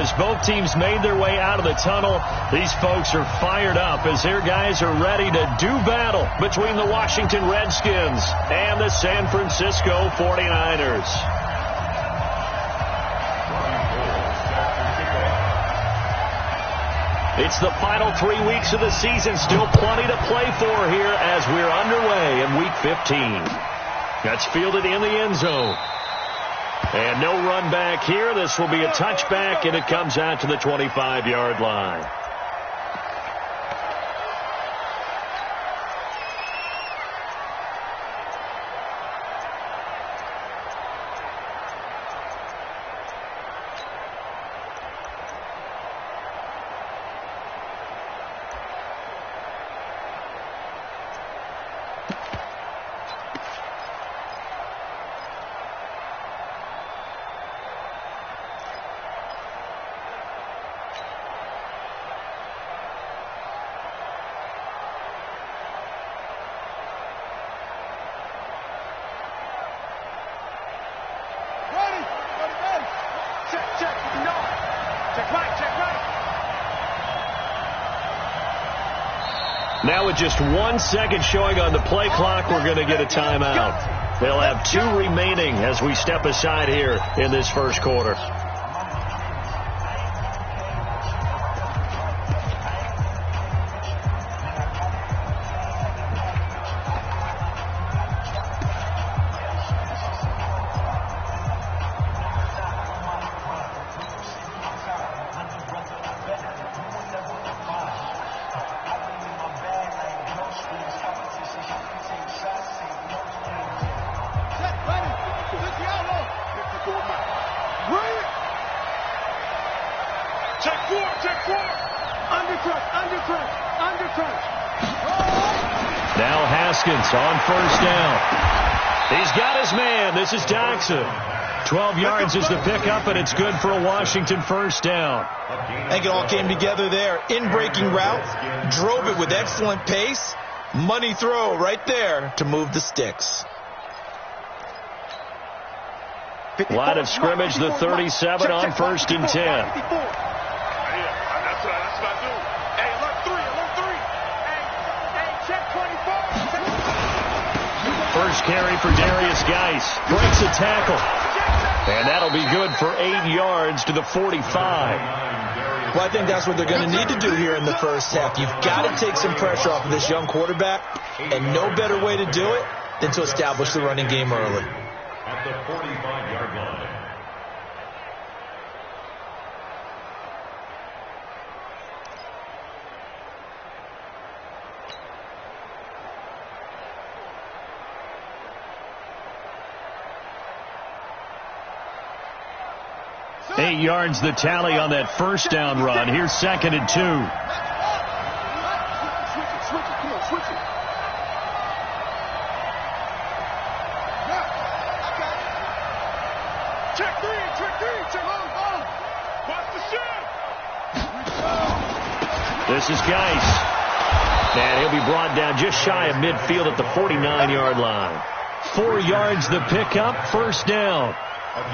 as both teams made their way out of the tunnel, these folks are fired up as their guys are ready to do battle between the Washington Redskins and the San Francisco 49ers. It's the final 3 weeks of the season. Still plenty to play for here as we're underway in Week 15. That's fielded in the end zone. And no run back here. This will be a touchback, and it comes out to the 25-yard line. Now with just 1 second showing on the play clock, we're going to get a timeout. They'll have 2 remaining as we step aside here in this first quarter. Now Haskins on first down. He's got his man. This is Jackson. 12 yards is the pickup, and it's good for a Washington first down. I think it all came together there. In-breaking route, drove it with excellent pace. Money throw right there to move the sticks. Line of scrimmage, the 37 on first and 10. First carry for Darius Geis. Breaks a tackle. And that'll be good for 8 yards to the 45. Well, I think that's what they're going to need to do here in the first half. You've got to take some pressure off of this young quarterback, and no better way to do it than to establish the running game early. At the 45-yard line. Eight yards the tally on that first down run. Here's second and 2. Switch it. Come on, switch it. Check three. Check on. Watch the shot. This is Geis. And he'll be brought down just shy of midfield at the 49-yard line. 4 yards the pickup, first down.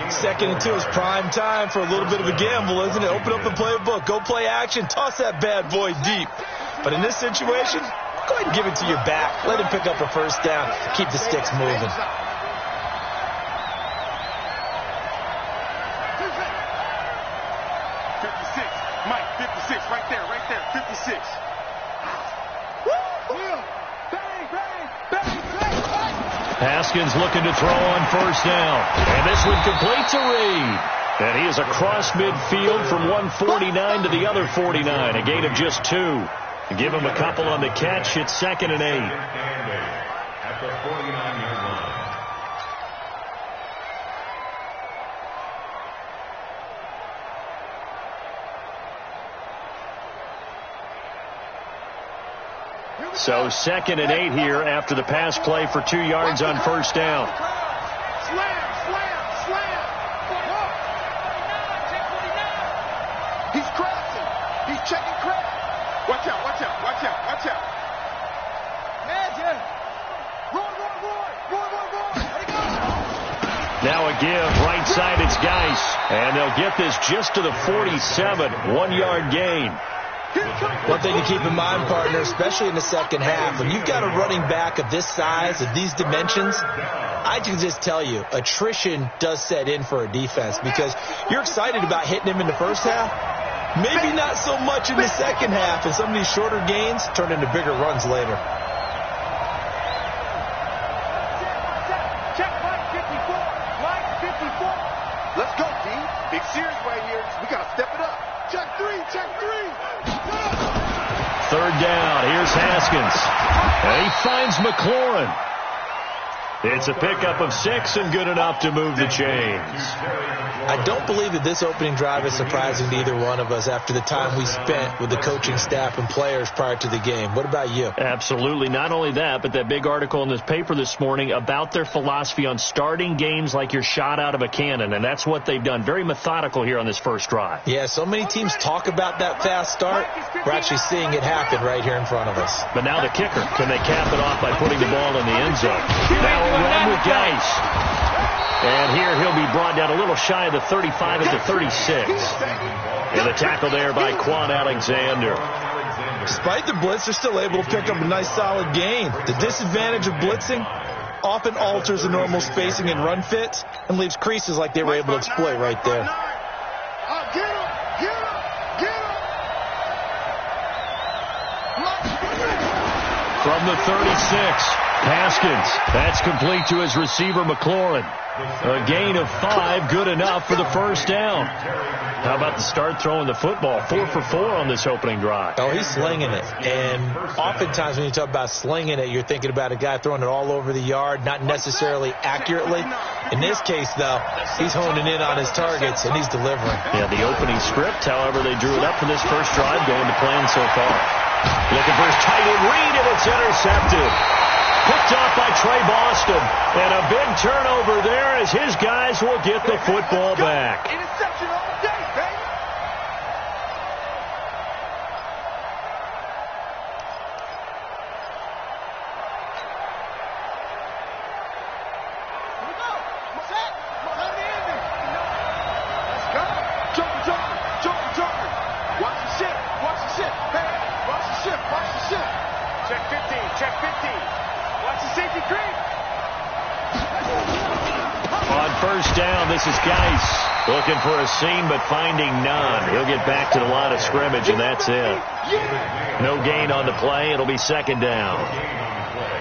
Second and 2 is prime time for a little bit of a gamble, isn't it? Open up the playbook, go play action, toss that bad boy deep. But in this situation, go ahead and give it to your back. Let him pick up a first down. Keep the sticks moving. Mike, 56, right there, 56. Haskins looking to throw on first down. And this one complete to Reed. And he is across midfield from 149 to the other 49. A gain of just 2. Give him a couple on the catch. It's second and 8. At the 49-yard line. So second and 8 here after the pass play for 2 yards on first down. Slam. He's crossing. He's checking crack. Watch out. Now a give right side, it's Geis. And they'll get this just to the 47, 1-yard gain. One thing to keep in mind, partner, especially in the second half, when you've got a running back of this size, of these dimensions, I can just tell you, attrition does set in for a defense because you're excited about hitting him in the first half. Maybe not so much in the second half, and some of these shorter gains turn into bigger runs later. Check line 54. Line 54. Let's go, team. Big series right here. We got to step it up. Check three. Check three. Third down. Here's Haskins. And he finds McLaurin. It's a pickup of 6 and good enough to move the chains. I don't believe that this opening drive is surprising to either one of us after the time we spent with the coaching staff and players prior to the game. What about you? Absolutely. Not only that, but that big article in this paper this morning about their philosophy on starting games like you're shot out of a cannon, and that's what they've done. Very methodical here on this first drive. Yeah, so many teams talk about that fast start. We're actually seeing it happen right here in front of us. But now the kicker. Can they cap it off by putting the ball in the end zone? Now a run with Geis. And here he'll be brought down a little shy of the 35 at the 36. And the tackle there by Quan Alexander. Despite the blitz, they're still able to pick up a nice solid gain. The disadvantage of blitzing often alters the normal spacing and run fits and leaves creases like they were able to exploit right there. From the 36, Haskins. That's complete to his receiver, McLaurin. A gain of 5, good enough for the first down. How about the start throwing the football? 4 for 4 on this opening drive. Oh, he's slinging it. And oftentimes when you talk about slinging it, you're thinking about a guy throwing it all over the yard, not necessarily accurately. In this case, though, he's honing in on his targets, and he's delivering. Yeah, the opening script, however, they drew it up for this first drive, going to plan so far. Looking for his tight end read, and it's intercepted. Picked off by Trey Boston. And a big turnover there as his guys will get the football back. Interception all day, baby. Here we go. Set. Turn the ending. Let's go. Jump. Watch the ship. Hey, watch the ship. Check 15. Watch the safety green. On first down, this is Geis. Looking for a seam, but finding none. He'll get back to the line of scrimmage, and that's it. No gain on the play. It'll be second down.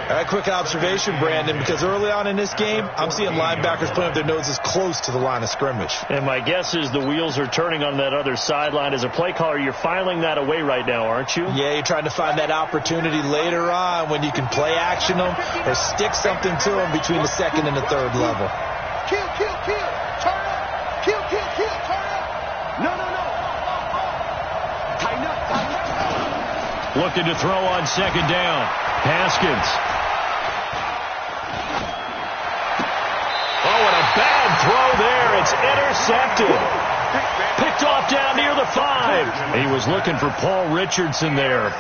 All right, quick observation, Brandon, because early on in this game, I'm seeing linebackers putting up their noses close to the line of scrimmage. And my guess is the wheels are turning on that other sideline. As a play caller, you're filing that away right now, aren't you? Yeah, you're trying to find that opportunity later on when you can play action them or stick something to them between the second and the third level. Kill. Turn up. Kill. Turn up. No. Tighten up. Looking to throw on second down. Haskins. Oh, and a bad throw there. It's intercepted. Picked off down near the 5. He was looking for Paul Richardson there.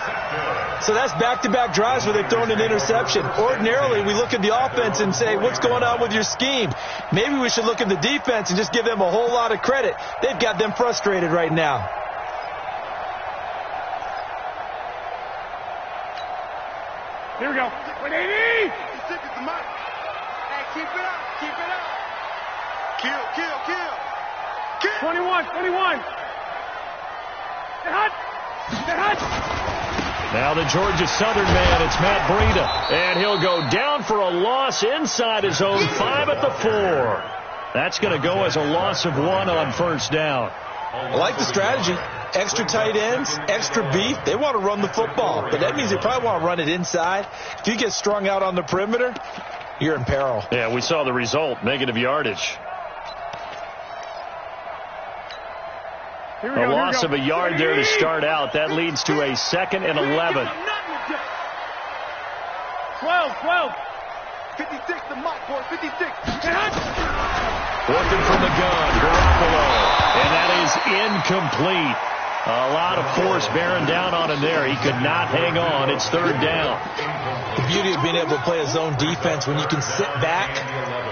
So that's back-to-back drives where they've thrown an interception. Ordinarily, we look at the offense and say, what's going on with your scheme? Maybe we should look at the defense and just give them a whole lot of credit. They've got them frustrated right now. Here we go. 180. Stick it to Mike. Hey, keep it up. Kill. 21. Get hot. Now the Georgia Southern man, it's Matt Breida. And he'll go down for a loss inside his own 5 at the 4. That's going to go as a loss of 1 on first down. I like the strategy. Extra tight ends, extra beef. They want to run the football, but that means they probably want to run it inside. If you get strung out on the perimeter, you're in peril. Yeah, we saw the result, negative yardage. A loss of a yard there to start out. That leads to a 2nd and 11. 12. 56 to Mike, boy. 56. Working from the gun, Garoppolo. And that is incomplete. A lot of force bearing down on him there. He could not hang on. It's third down. The beauty of being able to play a zone defense when you can sit back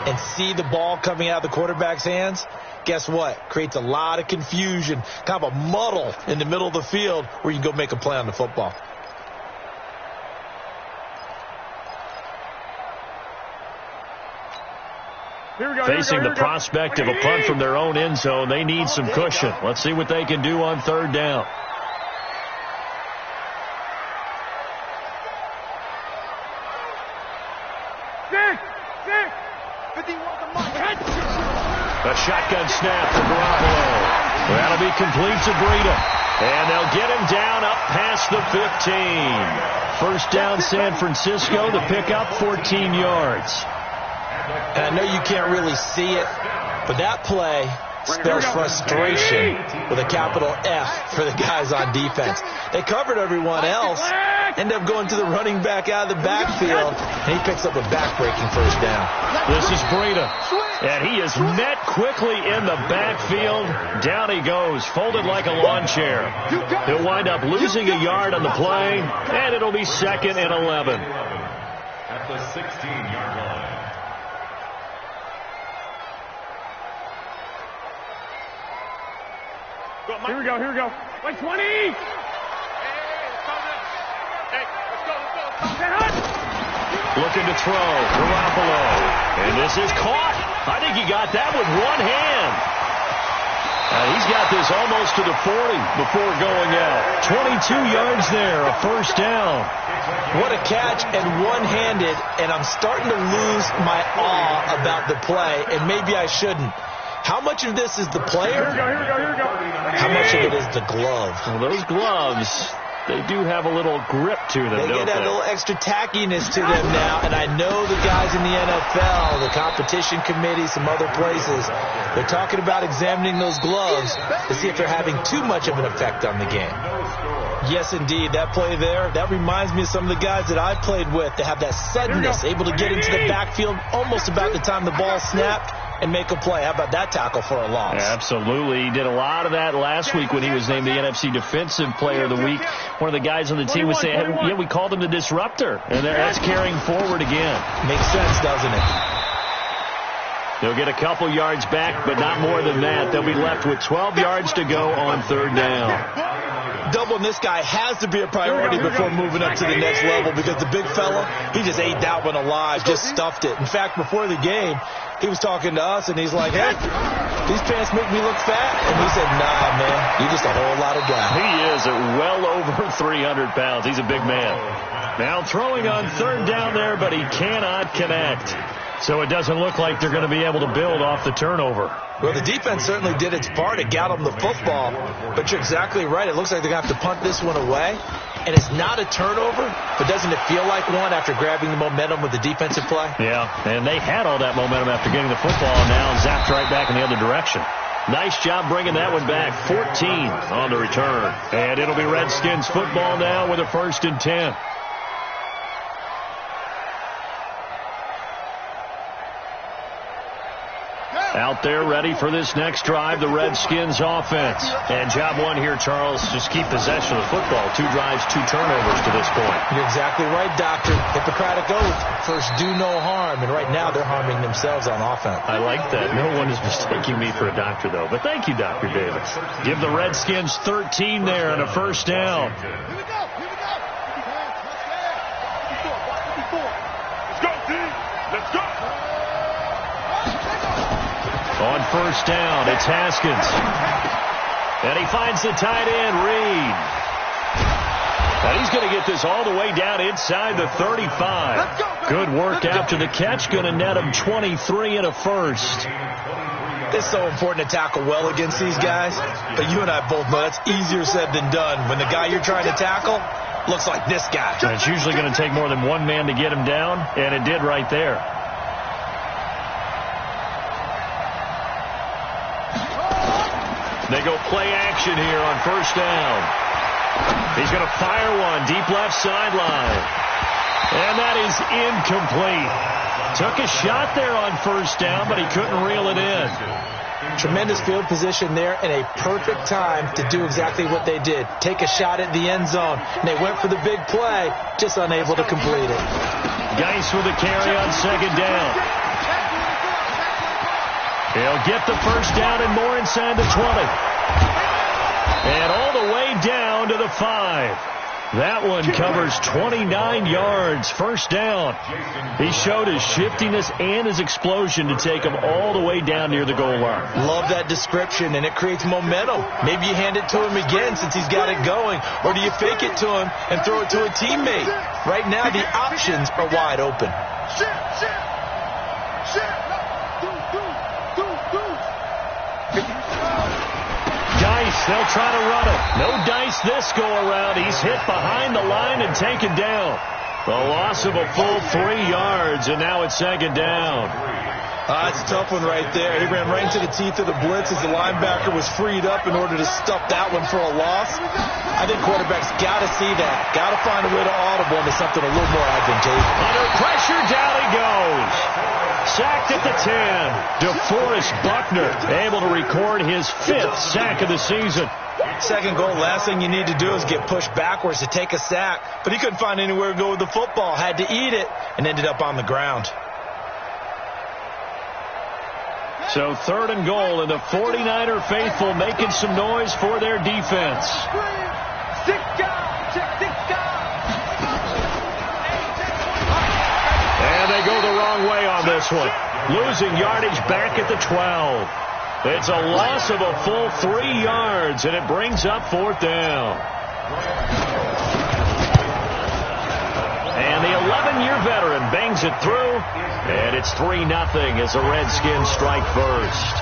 and see the ball coming out of the quarterback's hands, guess what? Creates a lot of confusion, kind of a muddle in the middle of the field where you can go make a play on the football. Facing the prospect of a punt from their own end zone, they need some cushion. Let's see what they can do on third down. A shotgun snap for Garoppolo. That'll be complete to Breida. And they'll get him down up past the 15. First down San Francisco. The pickup, 14 yards. And I know you can't really see it, but that play spells frustration with a capital F for the guys on defense. They covered everyone else, end up going to the running back out of the backfield, and he picks up a back-breaking first down. This is Breida, and he is met quickly in the backfield. Down he goes, folded like a lawn chair. He'll wind up losing a yard on the play, and it'll be 2nd and 11. At the 16-yard line. Here we go. 120! Hey, let's go. Looking to throw, Garoppolo. And this is caught. I think he got that with one hand. He's got this almost to the 40 before going out. 22 yards there, a first down. What a catch, and one-handed, and I'm starting to lose my awe about the play, and maybe I shouldn't. How much of this is the player? Here we go. How much of it is the glove? Well, those gloves, they do have a little grip to them, They don't get that they? little extra tackiness to them now, and I know the guys in the NFL, the competition committee, some other places, they're talking about examining those gloves to see if they're having too much of an effect on the game. Yes, indeed. That play there, that reminds me of some of the guys that I played with. They have that suddenness, able to get into the backfield almost about the time the ball snapped and make a play. How about that tackle for a loss? Absolutely. He did a lot of that last week when he was named the NFC Defensive Player of the Week. One of the guys on the team was saying, hey, yeah, we called him the disruptor. And that's carrying forward again. Makes sense, doesn't it? They'll get a couple yards back, but not more than that. They'll be left with 12 yards to go on third down. Doubling this guy has to be a priority before moving up to the next level, because the big fella, he just ate that one alive, just stuffed it. In fact, before the game, he was talking to us, and he's like, hey, these pants make me look fat. And we said, nah, man, you're just a whole lot of guy. He is at well over 300 pounds. He's a big man. Now throwing on third down there, but he cannot connect. So it doesn't look like they're going to be able to build off the turnover. Well, the defense certainly did its part. It got them the football. But you're exactly right. It looks like they're going to have to punt this one away. And it's not a turnover, but doesn't it feel like one after grabbing the momentum with the defensive play? Yeah, and they had all that momentum after getting the football, and now zapped right back in the other direction. Nice job bringing that one back. 14 on the return. And it'll be Redskins football now with a 1st and 10. Out there ready for this next drive, the Redskins offense. And job one here, Charles, just keep possession of the football. 2 drives, 2 turnovers to this point. You're exactly right, Doctor. Hippocratic oath. First, do no harm. And right now, they're harming themselves on offense. I like that. No one is mistaking me for a doctor, though. But thank you, Dr. Davis. Give the Redskins 13 there and a first down. Here we go. Let's go, team. Let's go. On first down, it's Haskins. And he finds the tight end, Reed. And he's going to get this all the way down inside the 35. Good work after the catch. Going to net him 23 and a first. It's so important to tackle well against these guys. But you and I both know that's easier said than done. When the guy you're trying to tackle looks like this guy. And it's usually going to take more than one man to get him down. And it did right there. They go play action here on first down. He's going to fire one deep left sideline. And that is incomplete. Took a shot there on first down, but he couldn't reel it in. Tremendous field position there and a perfect time to do exactly what they did. Take a shot at the end zone. And they went for the big play, just unable to complete it. Geis with a carry on second down. He'll get the first down and more inside the 20. And all the way down to the 5. That one covers 29 yards, first down. He showed his shiftiness and his explosion to take him all the way down near the goal line. Love that description, and it creates momentum. Maybe you hand it to him again since he's got it going, or do you fake it to him and throw it to a teammate? Right now, the options are wide open. Dice, they'll try to run it. No dice this go-around. He's hit behind the line and taken down. The loss of a full 3 yards, and now it's second down. That's a tough one right there. He ran right into the teeth of the blitz as the linebacker was freed up in order to stuff that one for a loss. I think quarterbacks got to see that. Got to find a way to audible into something a little more advantageous. Under pressure, down he goes. Sacked at the 10. DeForest Buckner able to record his 5th sack of the season. Second goal, last thing you need to do is get pushed backwards to take a sack. But he couldn't find anywhere to go with the football. Had to eat it and ended up on the ground. So 3rd and goal, and the 49er faithful making some noise for their defense. And they go the wrong way on this one. Losing yardage back at the 12. It's a loss of a full 3 yards, and it brings up 4th down. And the 11-year veteran bangs it through, and it's 3-0 as the Redskins strike first.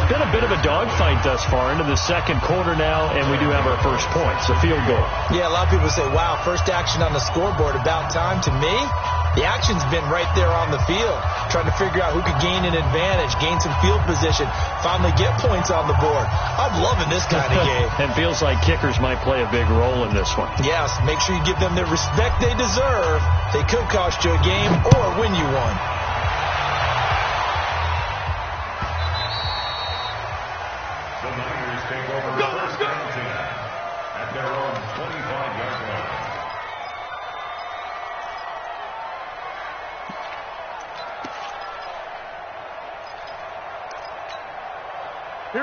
Been a bit of a dogfight thus far into the second quarter now, and we do have our first point. It's a field goal. Yeah, a lot of people say, wow, first action on the scoreboard, about time. To me, the action's been right there on the field, trying to figure out who could gain an advantage, gain some field position, finally get points on the board. I'm loving this kind of game. And feels like kickers might play a big role in this one. Yes, make sure you give them the respect they deserve. They could cost you a game or win you one. The Niners take over first down at their own 25-yard line. The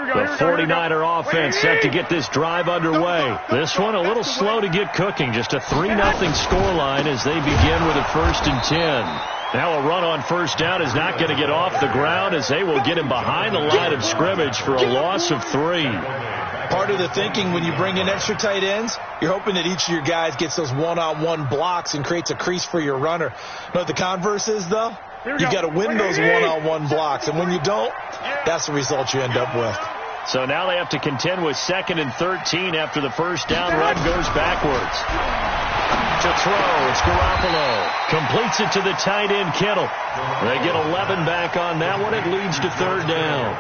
49er offense set to get this drive underway. This one a little slow to get cooking. Just a 3-0 scoreline as they begin with a 1st and 10. Now a run on first down is not going to get off the ground as they will get him behind the line of scrimmage for a loss of 3. Part of the thinking when you bring in extra tight ends, you're hoping that each of your guys gets those one-on-one blocks and creates a crease for your runner. You know what the converse is, though? You've got to win those one-on-one blocks, and when you don't, that's the result you end up with. So now they have to contend with 2nd and 13 after the first down run goes backwards. To throw, it's Garoppolo. Completes it to the tight end, Kittle. They get 11 back on that one. It leads to 3rd down.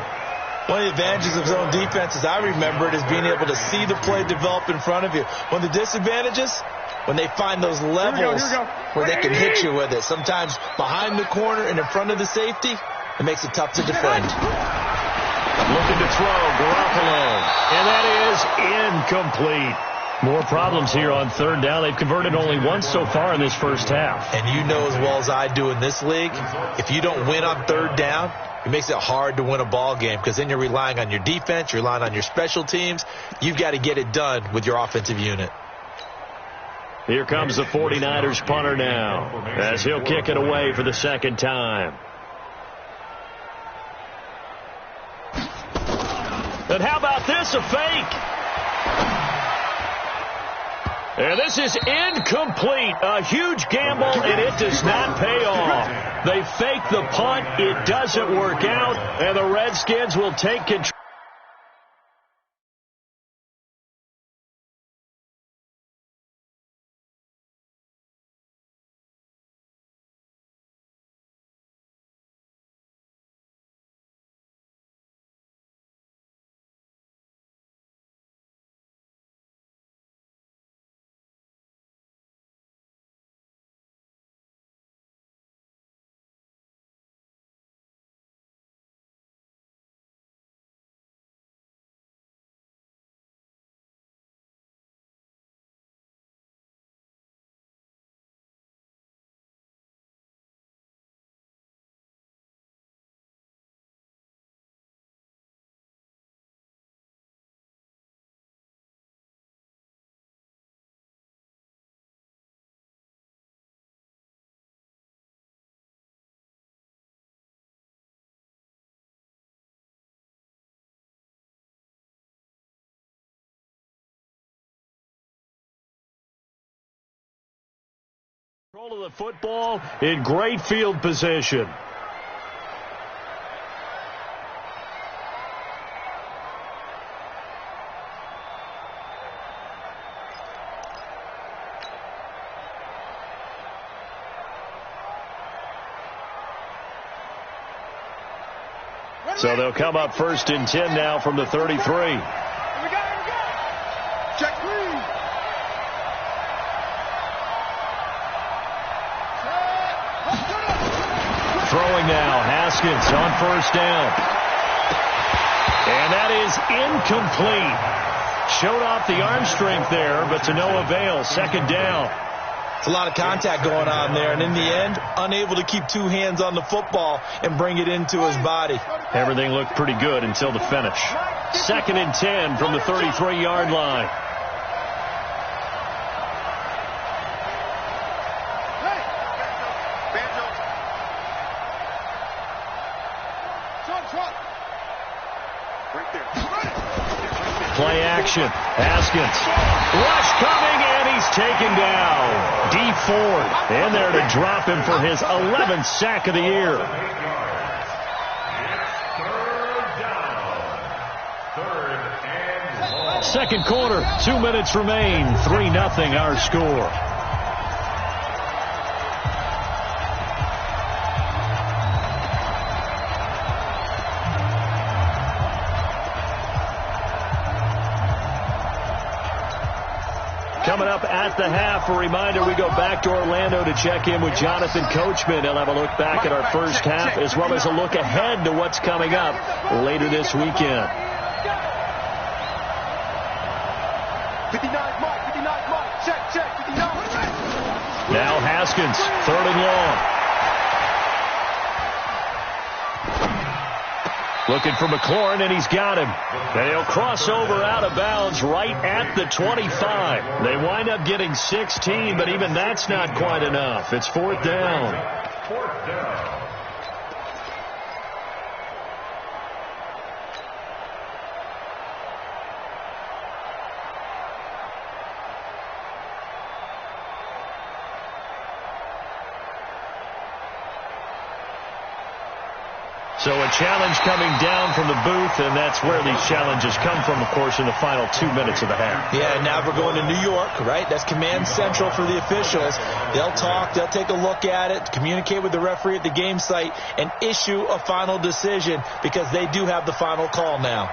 One of the advantages of zone defense, as I remember it, is being able to see the play develop in front of you. One of the disadvantages, when they find those levels where they can hit you with it. Sometimes behind the corner and in front of the safety, it makes it tough to defend. Looking to throw, Garoppolo. And that is incomplete. More problems here on 3rd down. They've converted only once so far in this first half. And you know as well as I do in this league, if you don't win on 3rd down, it makes it hard to win a ball game because then you're relying on your defense, you're relying on your special teams. You've got to get it done with your offensive unit. Here comes the 49ers punter now as he'll kick it away for the 2nd time. And how about this, a fake? And this is incomplete. A huge gamble, and it does not pay off. They fake the punt. It doesn't work out, and the Redskins will take control. Control of the football in great field position. So they'll come up 1st and 10 now from the 33. Here we go. Check 3. Throwing now, Haskins on 1st down. And that is incomplete. Showed off the arm strength there, but to no avail. 2nd down. It's a lot of contact going on there, and in the end, unable to keep 2 hands on the football and bring it into his body. Everything looked pretty good until the finish. 2nd and 10 from the 33-yard line. Play action. Haskins. Rush coming, and he's taken down. D. Ford in there to drop him for his 11th sack of the year. Second quarter, 2 minutes remain. 3-0 our score. Coming up at the half, a reminder, we go back to Orlando to check in with Jonathan Coachman. He'll have a look back at our first half as well as a look ahead to what's coming up later this weekend. 59 mark, 59 mark, check, 59. Now Haskins, 3rd and long. Looking for McLaurin, and he's got him. And he'll cross over out of bounds right at the 25. They wind up getting 16, but even that's not quite enough. It's 4th down. 4th down. So a challenge coming down from the booth, and that's where these challenges come from, of course, in the final 2 minutes of the half. Yeah, now we're going to New York, right? That's command central for the officials. They'll talk, they'll take a look at it, communicate with the referee at the game site, and issue a final decision because they do have the final call now.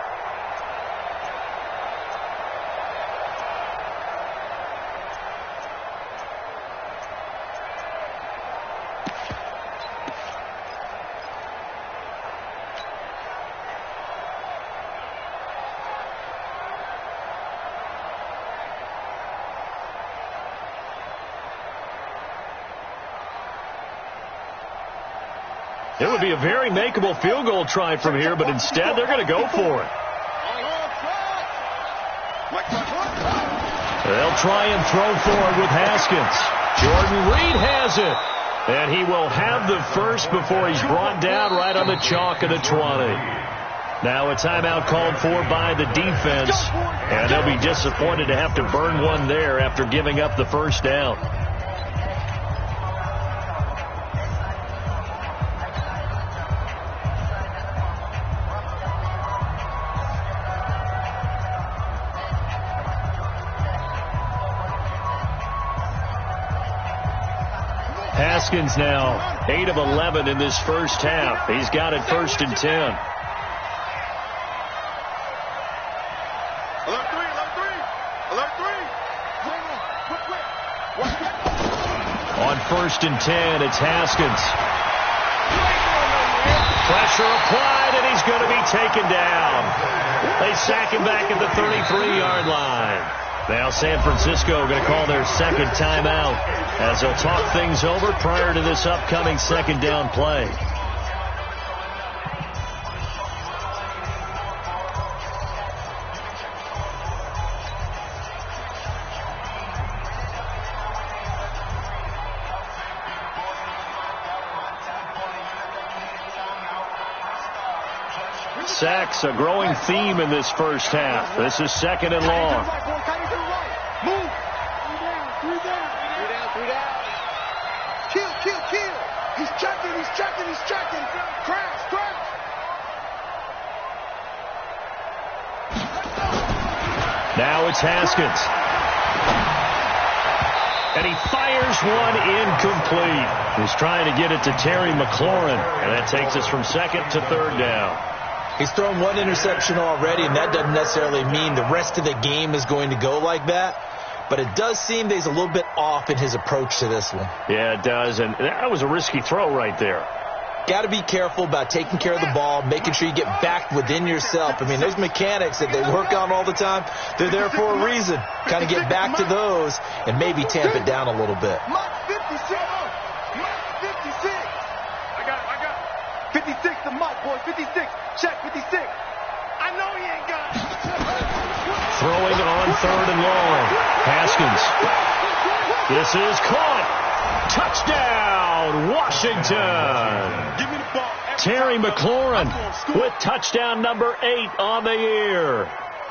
It would be a very makeable field goal try from here, but instead they're going to go for it. They'll try and throw forward with Haskins. Jordan Reed has it. And he will have the first before he's brought down right on the chalk of the 20. Now a timeout called for by the defense. And they'll be disappointed to have to burn one there after giving up the first down. Haskins now 8 of 11 in this first half. He's got it 1st and 10. Alert 3, alert 3, alert 3. On 1st and 10, it's Haskins. Pressure applied, and he's going to be taken down. They sack him back at the 33-yard line. Now San Francisco going to call their second timeout as they'll talk things over prior to this upcoming 2nd down play. Sacks, a growing theme in this first half. This is 2nd and long. He's checking. Crash. Now it's Haskins. And he fires one incomplete. He's trying to get it to Terry McLaurin. And that takes us from second to third down. He's thrown one interception already, and that doesn't necessarily mean the rest of the game is going to go like that. But it does seem that he's a little bit off in his approach to this one. Yeah, it does. And that was a risky throw right there. Got to be careful about taking care of the ball, making sure you get back within yourself. I mean, those mechanics that they work on all the time, they're there for a reason. Kind of get back to those and maybe tamp it down a little bit. Mike 56. Mike 56. I got it. 56 to Mike, boy. 56. Check 56. I know he ain't got it. Throwing on third and long. Haskins. This is caught. Touchdown, Washington. Give me the ball. Terry McLaurin with touchdown number 8 on the year.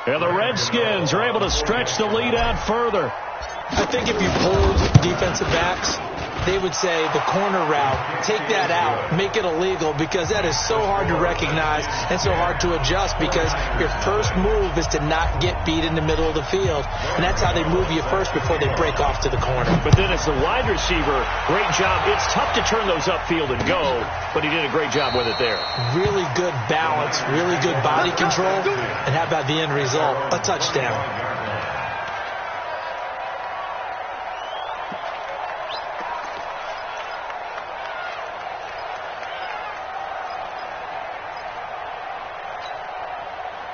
And the Redskins are able to stretch the lead out further. I think if you pulled defensive backs, they would say the corner route, take that out, make it illegal, because that is so hard to recognize and so hard to adjust, because your first move is to not get beat in the middle of the field. And that's how they move you first before they break off to the corner. But then as the wide receiver, great job. It's tough to turn those upfield and go, but he did a great job with it there. Really good balance, really good body control, and how about the end result? A touchdown.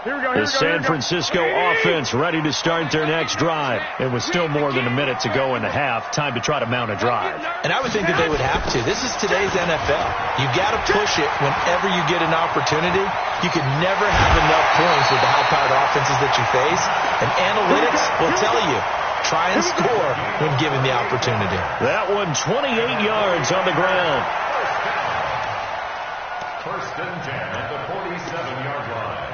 The San Francisco offense ready to start their next drive. It was still more than a minute to go in the half. Time to try to mount a drive. And I would think that they would have to. This is today's NFL. You got to push it whenever you get an opportunity. You can never have enough points with the high-powered offenses that you face. And analytics will tell you, try and score when given the opportunity. That one 28 yards on the ground. First and 10 at the 47-yard line.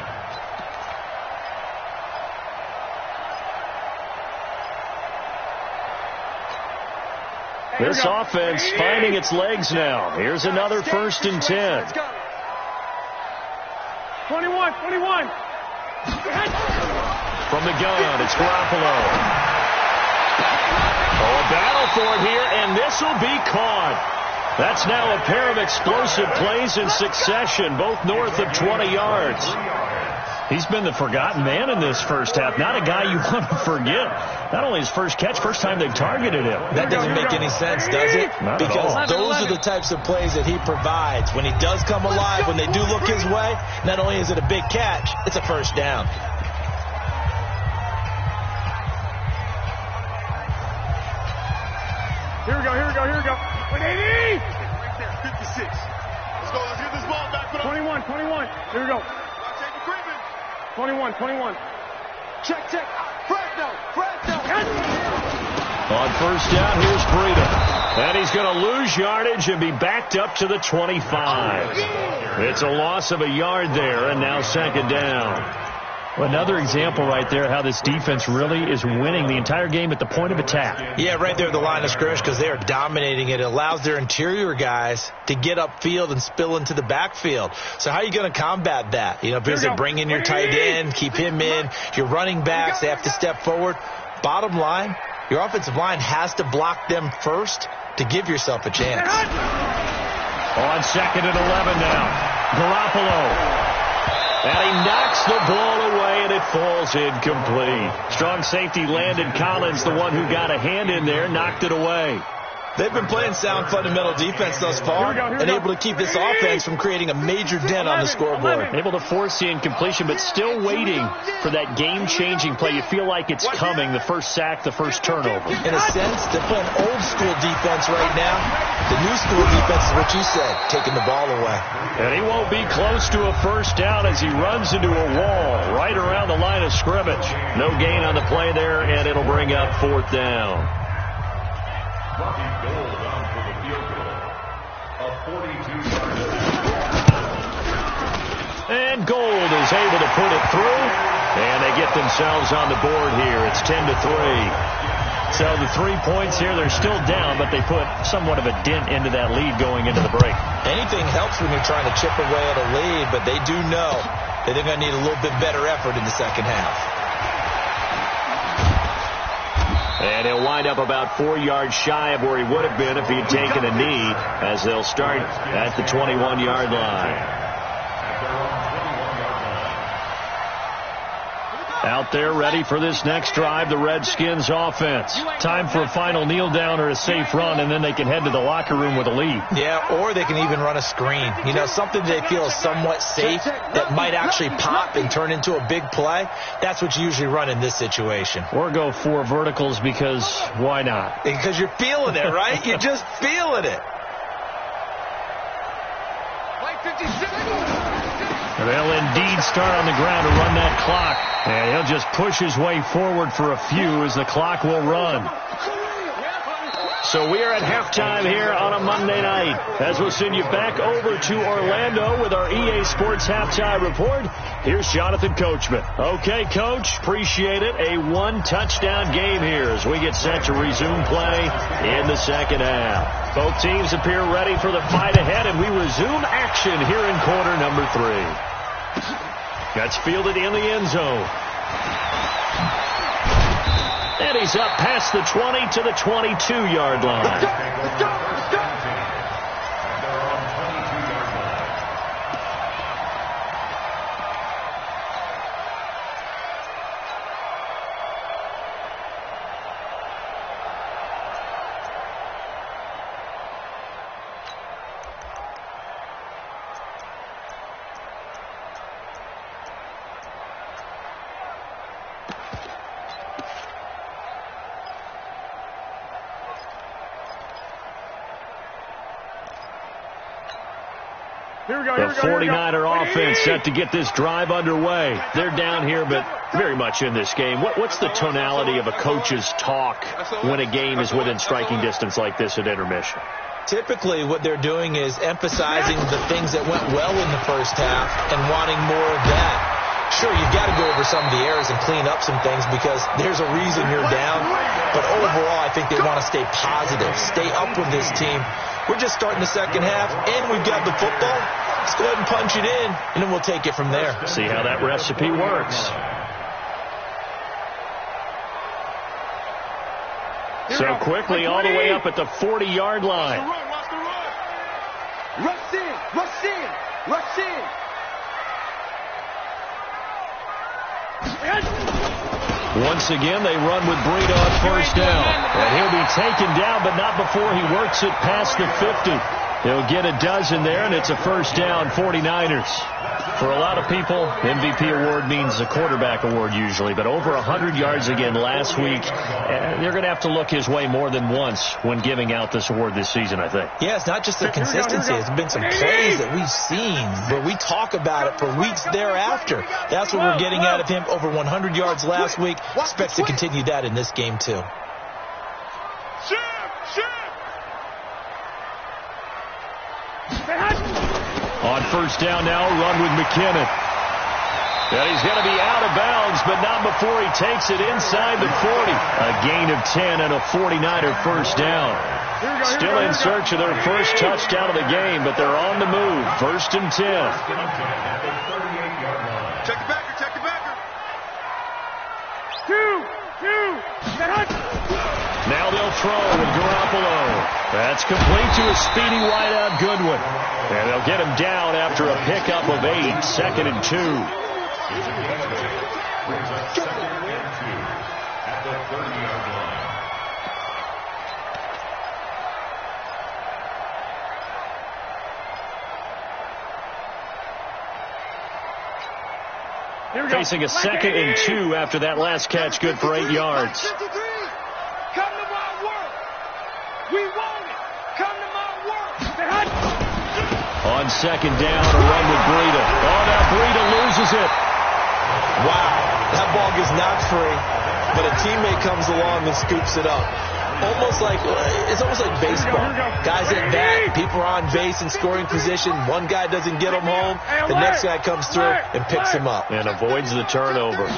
This offense finding its legs now. Here's another first and 10. 21. From the gun, it's Garoppolo. Oh, a battle for it here, and this will be caught. That's now a pair of explosive plays in succession, both north of 20 yards. He's been the forgotten man in this first half. Not a guy you want to forget. Not only his first catch, first time they targeted him. That doesn't make any sense, does it? Not because at all. those are the types of plays that he provides. When he does come alive, when they do look his way, not only is it a big catch, it's a first down. Here we go. 180! Right there, 56. Let's get this ball back. 21. Here we go. Take the Griffin. 21. Check. Fresno. On first down, here's Breida. And he's going to lose yardage and be backed up to the 25. It's a loss of a yard there, and now second down. Another example right there how this defense really is winning the entire game at the point of attack. Yeah, right there at the line of scrimmage, because they are dominating it. It allows their interior guys to get upfield and spill into the backfield. So how are you going to combat that? Because they bring in your tight end, keep him in. Your running backs, they have to step forward. Bottom line, your offensive line has to block them first to give yourself a chance. On second and 11 now, Garoppolo. And he knocks the ball away, and it falls incomplete. Strong safety Landon Collins, the one who got a hand in there, knocked it away. They've been playing sound fundamental defense thus far and able to keep this offense from creating a major dent on the scoreboard. Able to force the incompletion, but still waiting for that game-changing play. You feel like it's coming, the first sack, the first turnover. In a sense, they're playing old-school defense right now. The new school defense is what you said, taking the ball away. And he won't be close to a first down as he runs into a wall right around the line of scrimmage. No gain on the play there, and it'll bring up fourth down. Rocky Gold on for the field goal. A 42-yard. And Gold is able to put it through. And they get themselves on the board here. It's 10-3. So the 3 points here, they're still down, but they put somewhat of a dent into that lead going into the break. Anything helps when you're trying to chip away at a lead, but they do know that they're going to need a little bit better effort in the second half. And he'll wind up about 4 yards shy of where he would have been if he had taken a knee, as they'll start at the 21-yard line. Out there ready for this next drive, the Redskins offense. Time for a final kneel down or a safe run, and then they can head to the locker room with a lead. Yeah, or they can even run a screen. You know, something they feel is somewhat safe that might actually pop and turn into a big play. That's what you usually run in this situation. Or go 4 verticals because why not? Because you're feeling it, right? You're just feeling it. They'll indeed start on the ground to run that clock. And he'll just push his way forward for a few as the clock will run. So we are at halftime here on a Monday night, as we'll send you back over to Orlando with our EA Sports Halftime Report. Here's Jonathan Coachman. Okay, Coach, appreciate it. A 1-touchdown game here as we get set to resume play in the second half. Both teams appear ready for the fight ahead, and we resume action here in quarter number 3. That's fielded in the end zone. And he's up past the 20 to the 22-yard line. Let's go, let's go, let's go. The 49er offense set to get this drive underway. They're down here, but very much in this game. What's the tonality of a coach's talk when a game is within striking distance like this at intermission? Typically, what they're doing is emphasizing the things that went well in the first half and wanting more of that. Sure, you've got to go over some of the errors and clean up some things because there's a reason you're down. But overall, I think they want to stay positive, stay up with this team. We're just starting the second half, and we've got the football. Let's go ahead and punch it in, and then we'll take it from there. See how that recipe works. So quickly all the way up at the 40-yard line. Watch the run. Rush in, rush in, rush in. Once again, they run with Breida on first down. And he'll be taken down, but not before he works it past the 50. He'll get a dozen there, and it's a first down, 49ers. For a lot of people, MVP award means a quarterback award usually, but over 100 yards again last week. They're going to have to look his way more than once when giving out this award this season, I think. Yeah, it's not just the consistency. There's been some plays that we've seen, but we talk about it for weeks thereafter. That's what we're getting out of him. Over 100 yards last week. Expects to continue that in this game, too. On first down now, run with McKinnon. And he's going to be out of bounds, but not before he takes it inside the 40. A gain of 10 and a 49er first down. Still in search of their first touchdown of the game, but they're on the move. First and 10. Check the backer, check the backer. Now they'll throw with Garoppolo. That's complete to a speedy wideout Goodwin. And they'll get him down after a pickup of 8. Second and 2. At the 30-yard line. Facing a second and 2 after that last catch, good for 8 yards. Come to my work. We want it. Come to my work. On second down, a run with Breida. Oh, now Breida loses it. Wow, that ball gets knocked free, but a teammate comes along and scoops it up. It's almost like baseball. Guys at bat, people are on base in scoring position. One guy doesn't get him home. The next guy comes through and picks him up. And avoids the turnover.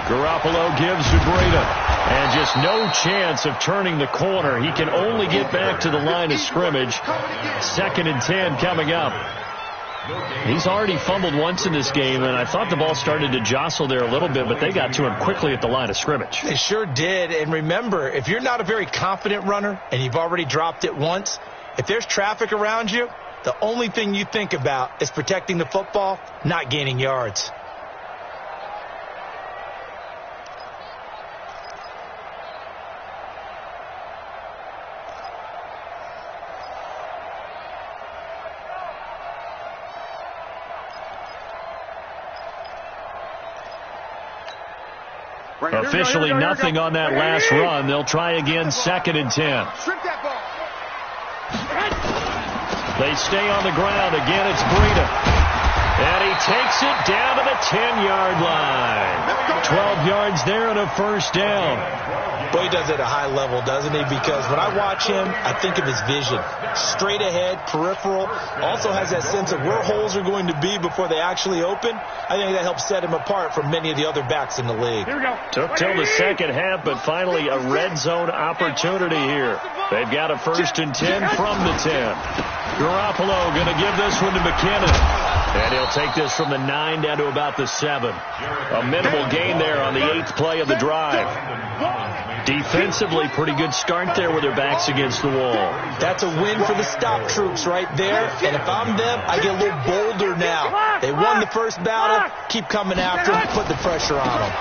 Garoppolo gives to Breida. And just no chance of turning the corner. He can only get back to the line of scrimmage. 2nd and 10 coming up. He's already fumbled once in this game, and I thought the ball started to jostle there a little bit, but they got to him quickly at the line of scrimmage. They sure did. And remember, if you're not a very confident runner and you've already dropped it once, if there's traffic around you, the only thing you think about is protecting the football, not gaining yards. Officially nothing on that last run. They'll try again, 2nd and 10. They stay on the ground. Again, it's Breida. And he takes it down to the 10-yard line. 12 yards there and a first down. Boy, he does it at a high level, doesn't he? Because when I watch him, I think of his vision. Straight ahead, peripheral. Also has that sense of where holes are going to be before they actually open. I think that helps set him apart from many of the other backs in the league. Here we go. Took till the second half, but finally a red zone opportunity here. They've got a 1st and 10 from the 10. Garoppolo going to give this one to McKinnon. And he'll take this from the 9 down to about the 7. A minimal gain there on the 8th play of the drive. Defensively, pretty good start there with their backs against the wall. That's a win for the stop troops right there. And if I'm them, I get a little bolder now. They won the first battle. Keep coming after them. Put the pressure on them.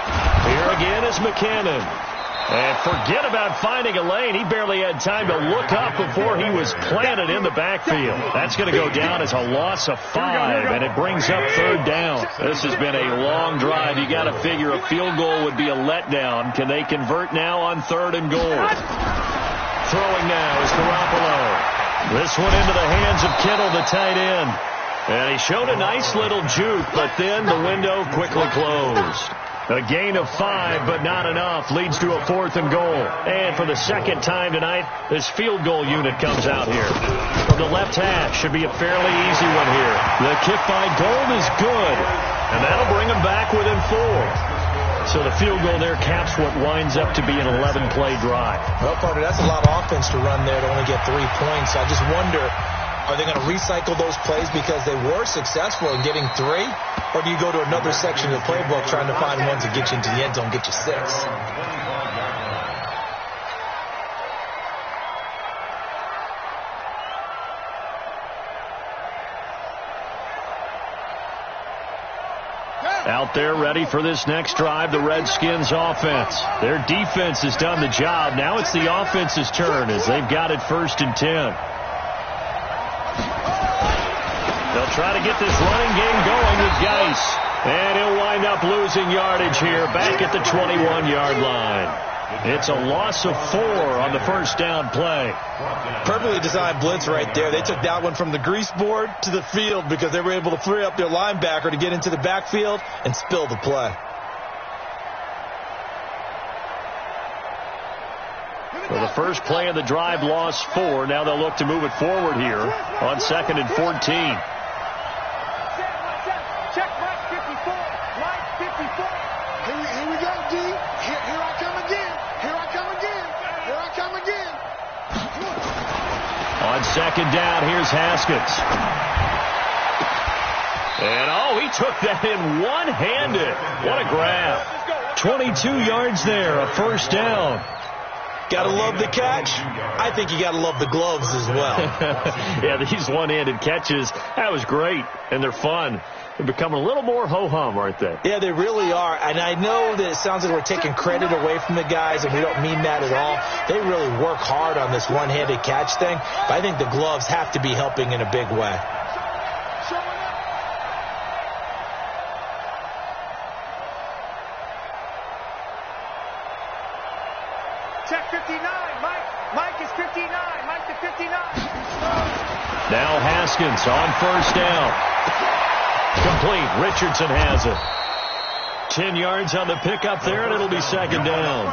Here again is McKinnon. And forget about finding a lane. He barely had time to look up before he was planted in the backfield. That's going to go down as a loss of 5, and it brings up 3rd down. This has been a long drive. You got to figure a field goal would be a letdown. Can they convert now on 3rd and goal? Throwing now is Garoppolo. This one into the hands of Kittle, the tight end. And he showed a nice little juke, but then the window quickly closed. A gain of 5, but not enough, leads to a 4th and goal. And for the second time tonight, this field goal unit comes out here. From the left hash, should be a fairly easy one here. The kick by Gold is good, and that'll bring them back within 4. So the field goal there caps what winds up to be an 11-play drive. Well, Carter, that's a lot of offense to run there to only get 3 points. I just wonder, are they going to recycle those plays because they were successful in getting 3? Or do you go to another section of the playbook trying to find ones that get you into the end zone, get you 6? Out there ready for this next drive, the Redskins offense. Their defense has done the job. Now it's the offense's turn as they've got it 1st and 10. They'll try to get this running game going with Geis. And he'll wind up losing yardage here back at the 21-yard line. It's a loss of 4 on the first down play. Perfectly designed blitz right there. They took that one from the grease board to the field because they were able to free up their linebacker to get into the backfield and spill the play. For the first play of the drive, lost 4. Now they'll look to move it forward here on 2nd and 14. Check Mike 54. Mike 54. Here we go, D. Here I come again. Here I come again. Here I come again. On 2nd down, here's Haskins. And, he took that in one-handed. What a grab. 22 yards there, a first down. Gotta love the catch. I think you gotta love the gloves as well. Yeah, these one-handed catches, that was great, and they're fun. They're becoming a little more ho-hum, aren't they? Yeah, they really are. And I know that it sounds like we're taking credit away from the guys, and we don't mean that at all. They really work hard on this one-handed catch thing, but I think the gloves have to be helping in a big way. Check 59. Mike is 59. Mike to 59. Now Haskins on first down. Complete. Richardson has it. 10 yards on the pickup there, and it'll be 2nd down.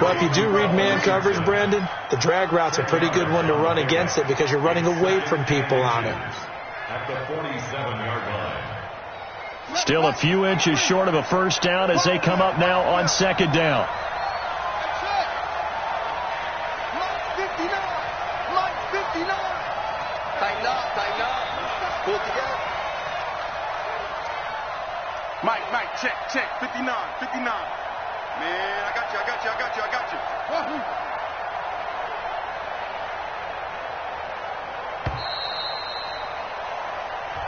Well, if you do read man coverage, Brandon, the drag route's a pretty good one to run against it because you're running away from people on it. At the 47-yard line. Still a few inches short of a first down as they come up now on 2nd down. Pull it together. Mike, check. 59. Man, I got you.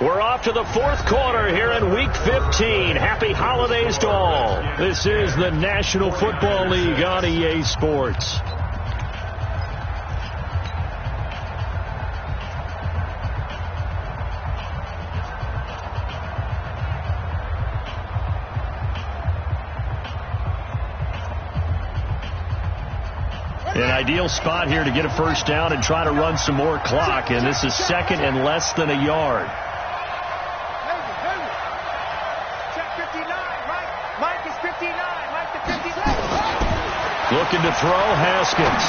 We're off to the fourth quarter here in Week 15. Happy holidays to all. This is the National Football League on EA Sports. An ideal spot here to get a first down and try to run some more clock, and this is second and less than a yard. Looking to throw, Haskins.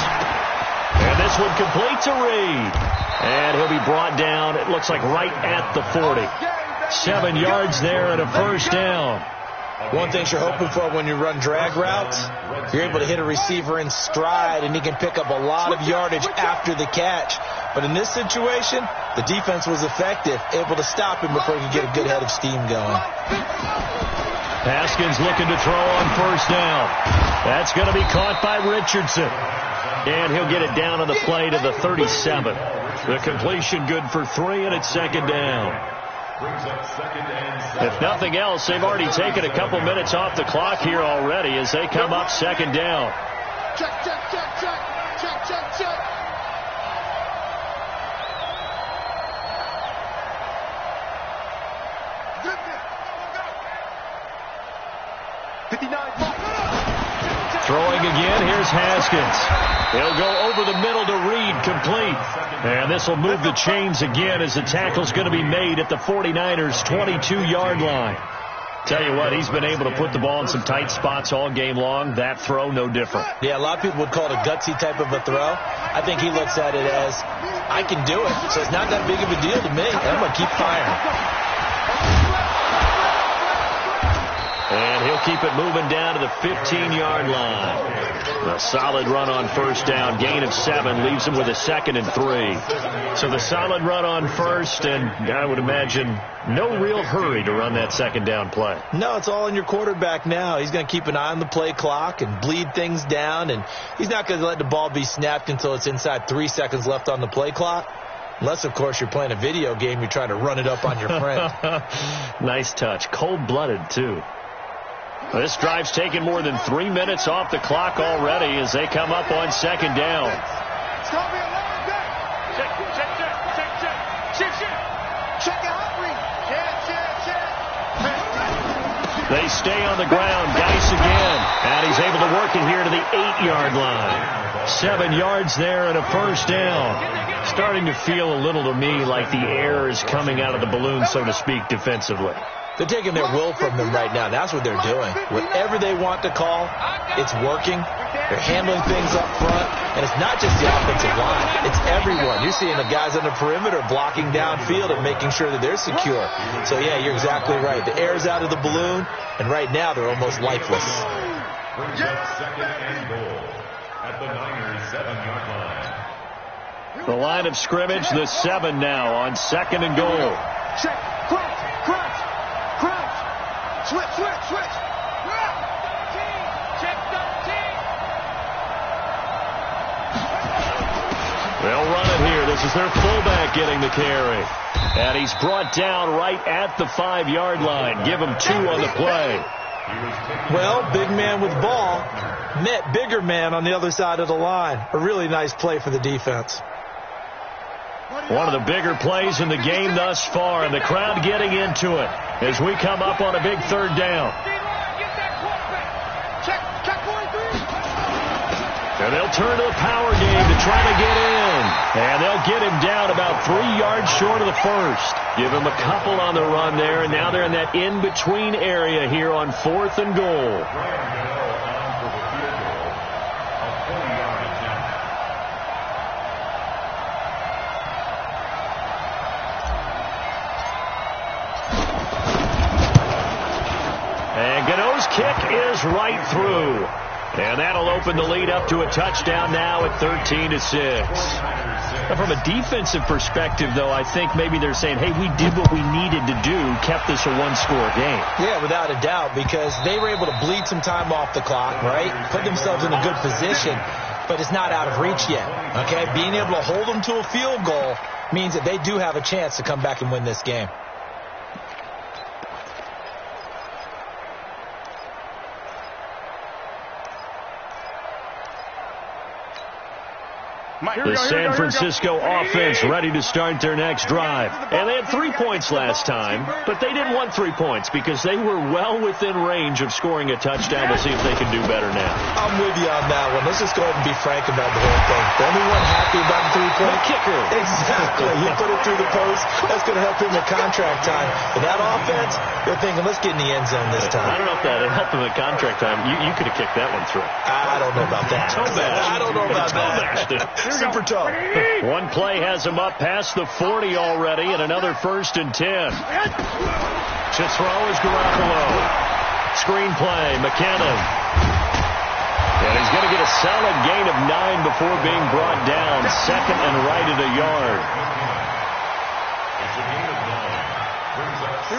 And this one completes a read. And he'll be brought down, it looks like right at the 40. 7 yards there and a first down. One thing you're hoping for when you run drag routes, you're able to hit a receiver in stride, and he can pick up a lot of yardage after the catch. But in this situation, the defense was effective, able to stop him before he could get a good head of steam going. Haskins looking to throw on first down. That's going to be caught by Richardson. And he'll get it down on the play to the 37. The completion good for 3, and it's second down. If nothing else, they've already taken a couple minutes off the clock here already as they come up second down. Check. Throwing again, here's Haskins. He'll go over the middle to Reed, complete. And this will move the chains again as the tackle's going to be made at the 49ers' 22-yard line. Tell you what, he's been able to put the ball in some tight spots all game long. That throw, no different. Yeah, a lot of people would call it a gutsy type of a throw. I think he looks at it as, I can do it, so it's not that big of a deal to me. I'm going to keep firing. And he'll keep it moving down to the 15-yard line. A solid run on first down. Gain of 7 leaves him with a 2nd and 3. So the solid run on first, and I would imagine no real hurry to run that second down play. No, it's all in your quarterback now. He's going to keep an eye on the play clock and bleed things down, and he's not going to let the ball be snapped until it's inside 3 seconds left on the play clock. Unless, of course, you're playing a video game, you're trying to run it up on your friend. Nice touch. Cold-blooded, too. This drive's taken more than 3 minutes off the clock already as they come up on second down. It's going to be a long day. Check it out, Reed. Check. They stay on the ground. Geis again. And he's able to work it here to the 8-yard line. 7 yards there and a first down. Starting to feel a little to me like the air is coming out of the balloon, so to speak, defensively. They're taking their will from them right now. That's what they're doing. Whatever they want to call, it's working. They're handling things up front. And it's not just the offensive line. It's everyone. You're seeing the guys on the perimeter blocking downfield and making sure that they're secure. So, yeah, you're exactly right. The air's out of the balloon, and right now they're almost lifeless. Brings up second and goal at the Niners' 7-yard line. The line of scrimmage, the 7 now on second and goal. Check. Crunch. Switch. Check 13. They'll run it here. This is their fullback getting the carry. And he's brought down right at the 5-yard line. Give him 2 on the play. Well, big man with ball met bigger man on the other side of the line. A really nice play for the defense. One of the bigger plays in the game thus far, and the crowd getting into it as we come up on a big third down. And they'll turn to the power game to try to get in. And they'll get him down about 3 yards short of the first. Give him a couple on the run there, and now they're in that in-between area here on 4th and goal. And Gano's kick is right through. And that'll open the lead up to a touchdown now at 13-6. Now, from a defensive perspective, though, I think maybe they're saying, hey, we did what we needed to do, kept this a one-score game. Yeah, without a doubt, because they were able to bleed some time off the clock, right? Put themselves in a good position, but it's not out of reach yet, okay? Being able to hold them to a field goal means that they do have a chance to come back and win this game. The San Francisco offense ready to start their next drive. And they had 3 points last time, but they didn't want 3 points because they were well within range of scoring a touchdown. We'll see if they can do better now. I'm with you on that one. Let's just go ahead and be frank about the whole thing. The only one happy about the 3-point kicker. Exactly. He put it through the post. That's going to help him at contract time. But that offense, they're thinking, let's get in the end zone this time. I don't know if that helped him at contract time. You could have kicked that one through. I don't know about that. I don't know about that. Super tough. One play has him up past the 40 already, and another 1st and 10. To throw is Garoppolo. Screen play, McKinnon. And he's going to get a solid gain of 9 before being brought down. 2nd and right at a yard.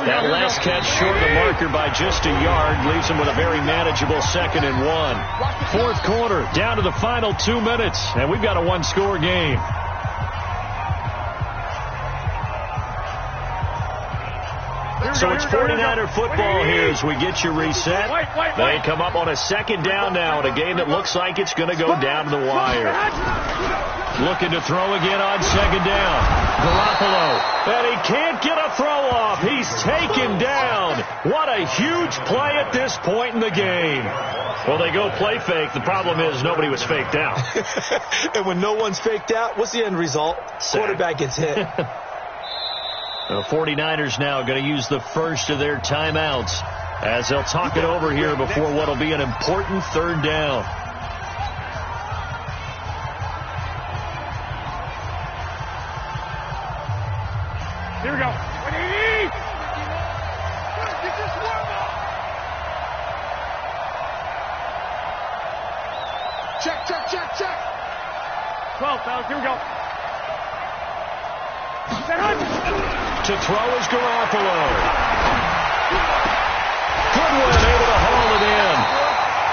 That last catch short of the marker by just a yard leaves him with a very manageable 2nd and 1. Fourth quarter, down to the final 2 minutes, and we've got a one-score game. So it's 49er football here as we get you reset. They come up on a 2nd down now in a game that looks like it's going to go down to the wire. Looking to throw again on 2nd down. Garoppolo. And he can't get a throw off. He's taken down. What a huge play at this point in the game. Well, they go play fake. The problem is nobody was faked out. And when no one's faked out, what's the end result? Quarterback gets hit. The 49ers now going to use the first of their timeouts as they'll talk it over here before what will be an important 3rd down. Here we go. Check. 12, fellas, here we go. To throw is Garoppolo. Goodwin able to haul it in.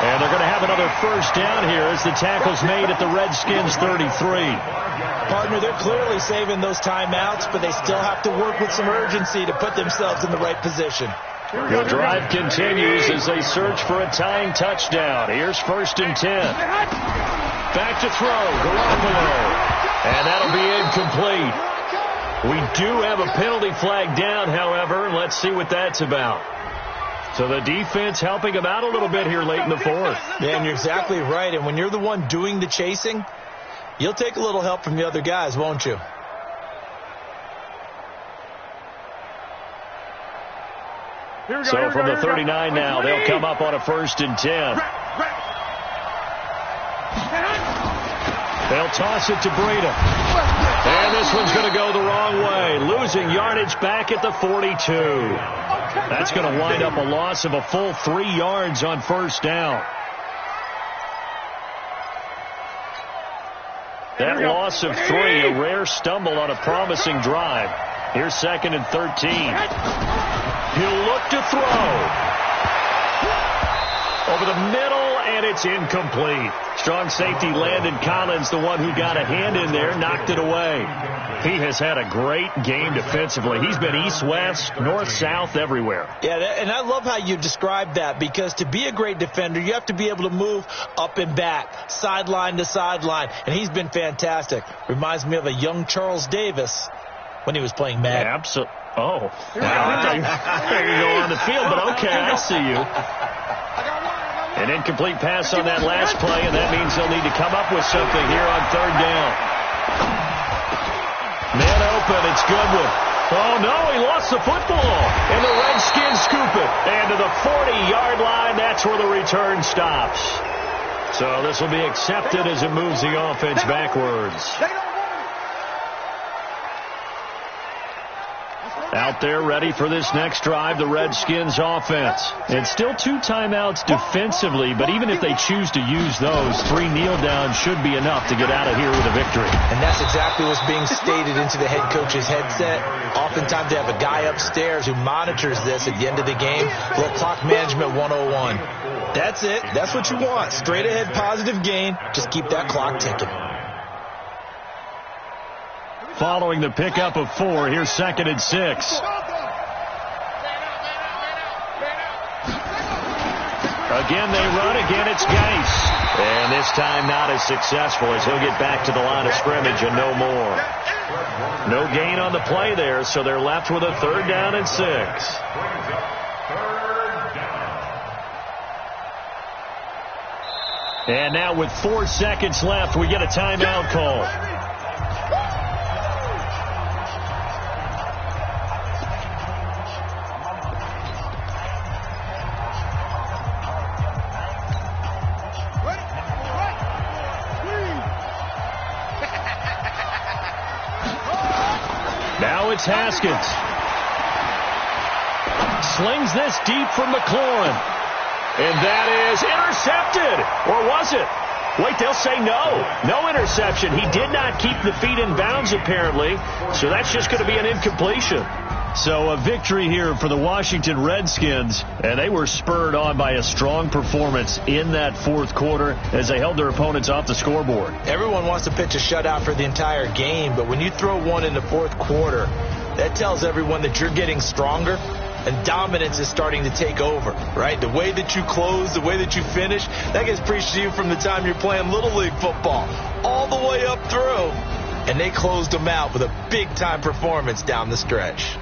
And they're going to have another 1st down here as the tackle's made at the Redskins 33. Partner, they're clearly saving those timeouts, but they still have to work with some urgency to put themselves in the right position. The drive continues as they search for a tying touchdown. Here's 1st and 10. Back to throw, Garoppolo. And that'll be incomplete. We do have a penalty flag down, however, and let's see what that's about. So the defense helping them out a little bit here late in the 4th. Yeah, and you're exactly right. And when you're the one doing the chasing, you'll take a little help from the other guys, won't you? So from the 39 now, they'll come up on a 1st and 10. They'll toss it to Breida. And this one's going to go the wrong way. Losing yardage back at the 42. That's going to wind up a loss of a full 3 yards on 1st down. That loss of 3, a rare stumble on a promising drive. Here's 2nd and 13. He'll look to throw. Over the middle, and it's incomplete. Strong safety Landon Collins, the one who got a hand in there, knocked it away. He has had a great game defensively. He's been east-west, north-south, everywhere. Yeah, and I love how you described that, because to be a great defender, you have to be able to move up and back, sideline to sideline, and he's been fantastic. Reminds me of a young Charles Davis when he was playing Madden. Yeah, absolutely. Oh, there you go on the field, but okay, I see you. An incomplete pass on that last play, and that means they'll need to come up with something here on 3rd down. Man open, it's Goodwin. Oh, no, he lost the football. And the Redskins scoop it. And to the 40-yard line, that's where the return stops. So this will be accepted as it moves the offense backwards. Out there ready for this next drive, the Redskins offense. And still 2 timeouts defensively, but even if they choose to use those, 3 kneel downs should be enough to get out of here with a victory. And that's exactly what's being stated into the head coach's headset. Oftentimes they have a guy upstairs who monitors this at the end of the game. A little clock management 101. That's it. That's what you want. Straight ahead positive gain. Just keep that clock ticking. Following the pickup of 4, here's 2nd and 6. Again, they run. Again, it's Geis. And this time not as successful as he'll get back to the line of scrimmage and no more. No gain on the play there, so they're left with a 3rd down and 6. And now with 4 seconds left, we get a timeout call. Now it's Haskins. Slings this deep from McLaurin. And that is intercepted. Or was it? Wait, they'll say no. No interception. He did not keep the feet in bounds, apparently. So that's just going to be an incompletion. So a victory here for the Washington Redskins. And they were spurred on by a strong performance in that 4th quarter as they held their opponents off the scoreboard. Everyone wants to pitch a shutout for the entire game, but when you throw one in the 4th quarter, that tells everyone that you're getting stronger and dominance is starting to take over, right? The way that you close, the way that you finish, that gets preached to you from the time you're playing Little League football all the way up through. And they closed them out with a big-time performance down the stretch.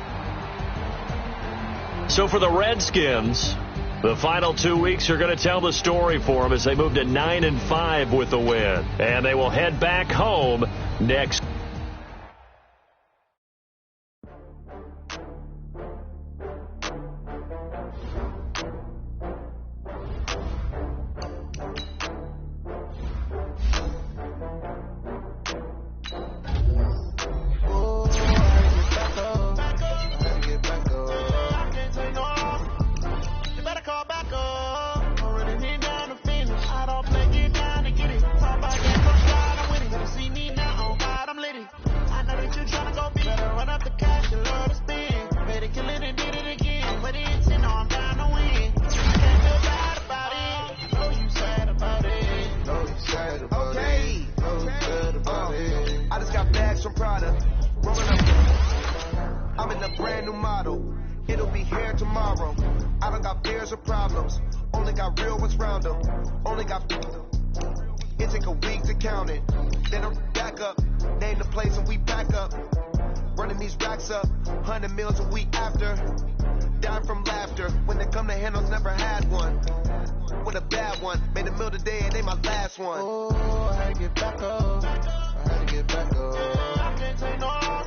So for the Redskins, the final 2 weeks are going to tell the story for them as they move to 9-5 with the win. And they will head back home next. I'm in a brand new model. It'll be here tomorrow. I don't got fears or problems. Only got real ones round them. Only got. It take a week to count it. Then I'm back up. Name the place and we back up. Running these racks up. 100 meals a week after. Dying from laughter. When they come to handles, never had one. With a bad one. Made a meal today and they my last one. Oh, I had to get back up. I had to get back up. I can't take no.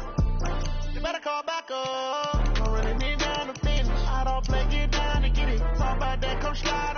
You better call back up. Don't really need down to finish. I don't play, get down to get it. Talk about that, come slide.